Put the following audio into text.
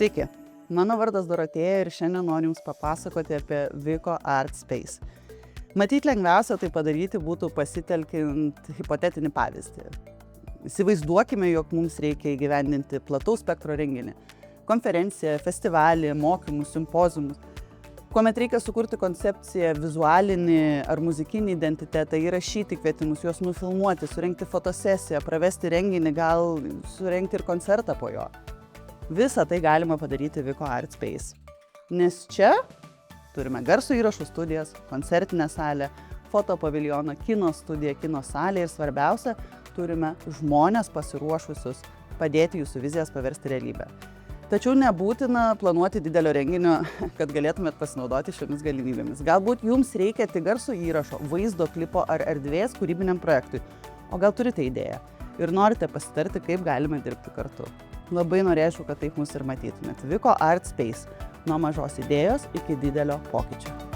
Sveiki, mano vardas Dorotėja ir šiandien noriu Jums papasakoti apie Vico Art Space. Matyt, lengviausia tai padaryti būtų pasitelkiant hipotetinį pavyzdį. Įsivaizduokime, jog mums reikia įgyvendinti plataus spektro renginį. Konferenciją, festivalį, mokymus, simpoziumus. Kuomet reikia sukurti koncepciją, vizualinį ar muzikinį identitetą, įrašyti kvietimus, juos nufilmuoti, surengti fotosesiją, pravesti renginį, gal surengti ir koncertą po jo. Visą tai galima padaryti Vico Art Space. Nes čia turime garso įrašų studijas, koncertinę salę, fotopaviljoną, kino studiją, kino salę ir svarbiausia, turime žmones pasiruošusius padėti Jūsų vizijas paversti realybę. Tačiau nebūtina planuoti didelio renginio, kad galėtumėt pasinaudoti šiomis galimybėmis. Galbūt Jums reikia tik garso įrašo, vaizdo klipo ar erdvės kūrybiniam projektui, o gal turite idėją ir norite pasitarti, kaip galime dirbti kartu. Labai norėčiau, kad taip mus ir matytumėt. Vico Art Space – nuo mažos idėjos iki didelio pokyčio.